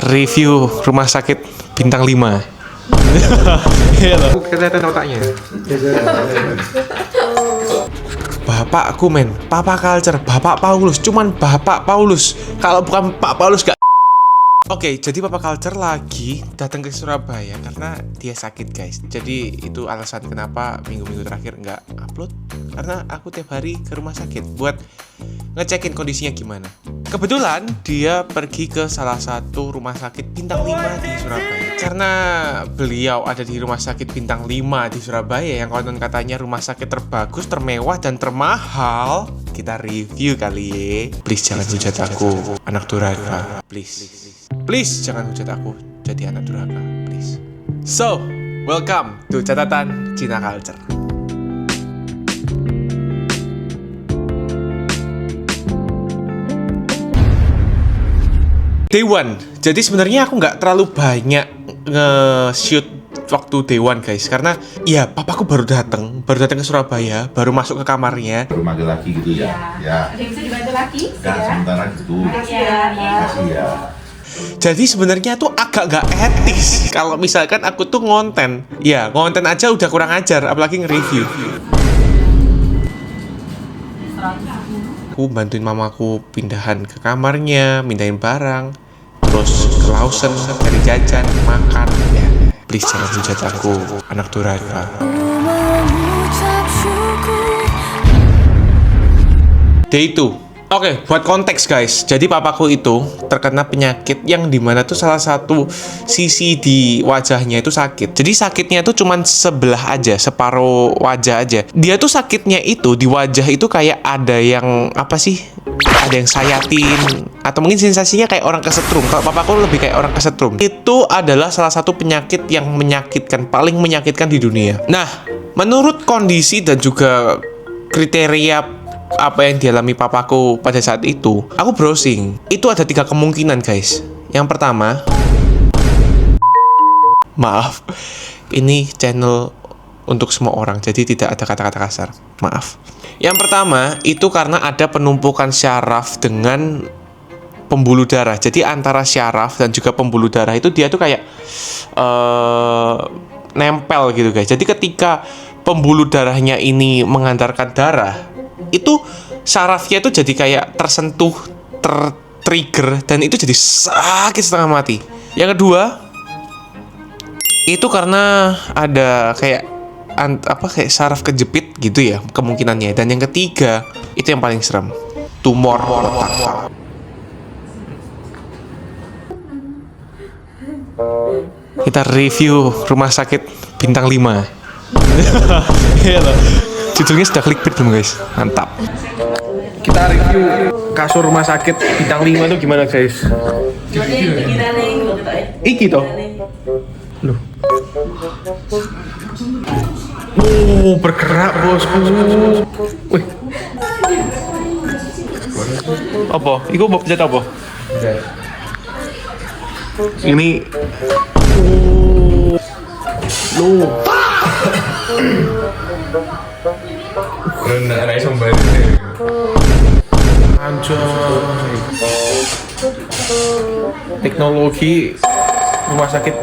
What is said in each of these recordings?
Review rumah sakit bintang 5. Iya loh. Kelihatan otaknya. Bapakku men, Papa Culture, Bapak Paulus, cuman Bapak Paulus. Kalau bukan Pak Paulus gak. Oke, jadi Papa Culture lagi datang ke Surabaya karena dia sakit guys. Jadi itu alasan kenapa minggu-minggu terakhir nggak upload. Karena aku tiap hari ke rumah sakit buat ngecekin kondisinya gimana. Kebetulan dia pergi ke salah satu rumah sakit bintang 5 di Surabaya. Karena beliau ada di rumah sakit bintang 5 di Surabaya yang konon katanya rumah sakit terbagus, termewah, dan termahal. Kita review kali ya. Please jangan hujat aku, anak durhaka. Please jangan hujat aku jadi anak durhaka. Please. So, welcome to Catatan Cina Culture. Day one. Jadi sebenarnya aku nggak terlalu banyak nge-shoot waktu day one guys, karena ya papaku baru datang ke Surabaya, baru masuk ke kamarnya. Baru manggil lagi gitu ya. Ya. Ada yang bisa dibantu lagi? Nah, sementara gitu. Makasih ya. Jadi sebenarnya tuh agak nggak etis kalau misalkan aku tuh ngonten. Ya, ngonten aja udah kurang ajar, apalagi nge-review. Aku bantuin mamaku pindahan ke kamarnya, mindahin barang, terus ke Lawson, cari jajan, makan. Ya, please jangan hujat aku, anak durhaka. Day 2. Oke, buat konteks guys. Jadi papaku itu terkena penyakit yang dimana tuh salah satu sisi di wajahnya itu sakit. Jadi sakitnya tuh cuman sebelah aja, separuh wajah aja. Dia tuh sakitnya itu di wajah itu kayak ada yang apa sih? Ada yang sayatin, atau mungkin sensasinya kayak orang kesetrum. Kalau papaku lebih kayak orang kesetrum. Itu adalah salah satu penyakit yang menyakitkan, paling menyakitkan di dunia. Nah, menurut kondisi dan juga kriteria apa yang dialami papaku pada saat itu, aku browsing. Itu ada 3 kemungkinan guys. Yang pertama, maaf, ini channel untuk semua orang, jadi tidak ada kata-kata kasar. Maaf. Yang pertama, itu karena ada penumpukan syaraf dengan pembuluh darah. Jadi antara syaraf dan juga pembuluh darah itu dia tuh kayak nempel gitu guys. Jadi ketika pembuluh darahnya ini mengantarkan darah, itu syarafnya itu jadi kayak tersentuh, tertrigger, dan itu jadi sakit setengah mati. Yang kedua, itu karena ada kayak kayak saraf kejepit gitu ya kemungkinannya. Dan yang ketiga, itu yang paling serem, tumor otak. Kita review rumah sakit bintang 5. Iya loh. Judulnya sudah clickbait belum guys? Mantap. Kita review kasur rumah sakit bintang 5 itu gimana guys? Iki toh? Loh. Bergerak bosku. Wih. Apa? Iku mau pencet apa? Ini. Loh. Keren rai sombari. Anjay. Teknologi rumah sakit.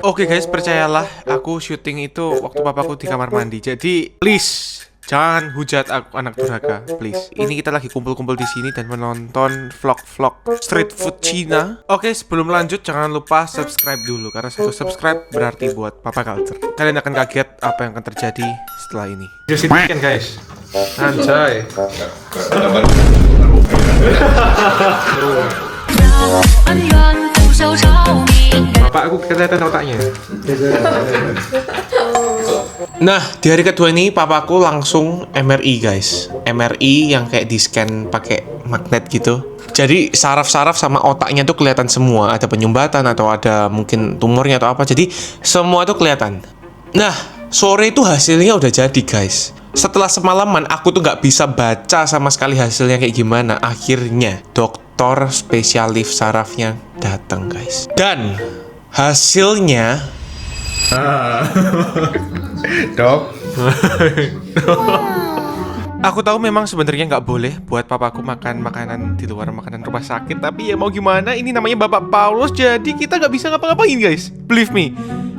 Oke guys, percayalah, aku syuting itu waktu papaku di kamar mandi. Jadi please jangan hujat aku, anak durhaka, please. Ini kita lagi kumpul-kumpul di sini dan menonton vlog-vlog street food Cina. Oke, sebelum lanjut jangan lupa subscribe dulu, karena satu subscribe berarti buat Papa Culture. Kalian akan kaget apa yang akan terjadi setelah ini. Just kan guys. Anjay. Bapak aku kelihatan otaknya. Nah, di hari kedua ini papaku langsung MRI guys. MRI yang kayak di scan pakai magnet gitu. Jadi saraf-saraf sama otaknya tuh kelihatan semua. Ada penyumbatan atau ada mungkin tumornya atau apa. Jadi semua tuh kelihatan. Nah, sore itu hasilnya udah jadi guys. Setelah semalaman aku tuh nggak bisa baca sama sekali hasilnya kayak gimana. Akhirnya dokter spesialis sarafnya datang guys. Dan hasilnya Dok. Aku tahu memang sebenarnya nggak boleh buat papaku makan makanan di luar makanan rumah sakit, tapi ya mau gimana, ini namanya Bapak Paulus, jadi kita nggak bisa ngapa-ngapain guys. Believe me,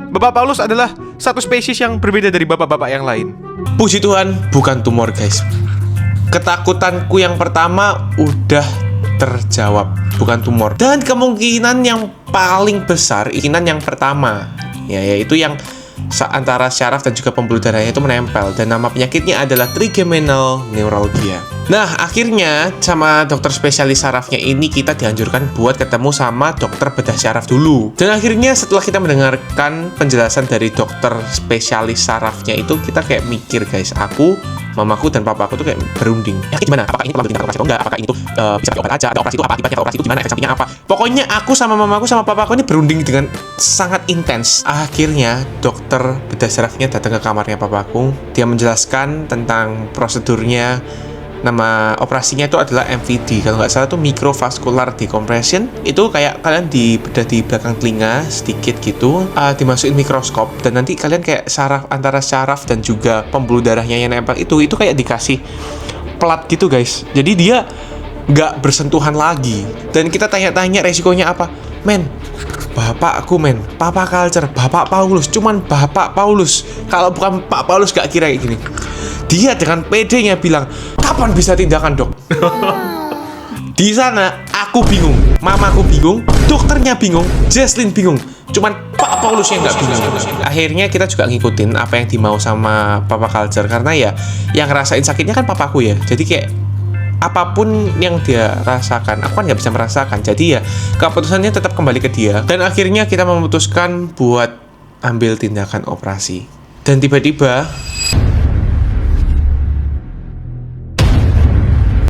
Bapak Paulus adalah satu spesies yang berbeda dari bapak-bapak yang lain. Puji Tuhan, bukan tumor guys. Ketakutanku yang pertama udah terjawab, bukan tumor. Dan kemungkinan yang paling besar, kemungkinan yang pertama, yaitu yang antara syaraf dan juga pembuluh darahnya itu menempel, dan nama penyakitnya adalah trigeminal neuralgia. Nah, akhirnya sama dokter spesialis sarafnya ini kita dianjurkan buat ketemu sama dokter bedah syaraf dulu. Dan akhirnya setelah kita mendengarkan penjelasan dari dokter spesialis sarafnya itu, kita kayak mikir guys, aku, mamaku dan papaku tuh kayak berunding. Ya gimana? Apakah ini perlu tindakan operasi atau enggak? Apakah ini tuh bisa diobat aja? Ada operasi itu apa? Akibatnya operasi itu gimana? Efek sampingnya apa? Pokoknya aku sama mamaku sama papaku ini berunding dengan sangat intens. Akhirnya dokter bedah syarafnya datang ke kamarnya papaku. Dia menjelaskan tentang prosedurnya. Nama operasinya itu adalah MVD, kalau nggak salah itu microvascular decompression. Itu kayak kalian dibedah di belakang telinga sedikit gitu, dimasukin mikroskop, dan nanti kalian kayak saraf, antara saraf dan juga pembuluh darahnya yang nempel itu kayak dikasih plat gitu guys. Jadi dia nggak bersentuhan lagi. Dan kita tanya-tanya resikonya apa? Men, bapakku men, Papa Culture, Bapak Paulus, cuman Bapak Paulus. Kalau bukan Pak Paulus gak kira kayak gini. Dia dengan PD-nya bilang, kapan bisa tindakan dok? Di sana aku bingung, mamaku bingung, dokternya bingung, Jesslyn bingung. Cuman Pak Paulus yang nggak bingung. Akhirnya kita juga ngikutin apa yang dimau sama Papa Culture, karena ya yang ngerasain sakitnya kan papaku ya. Jadi kayak apapun yang dia rasakan, aku kan nggak bisa merasakan. Jadi ya keputusannya tetap kembali ke dia. Dan akhirnya kita memutuskan buat ambil tindakan operasi. Dan tiba-tiba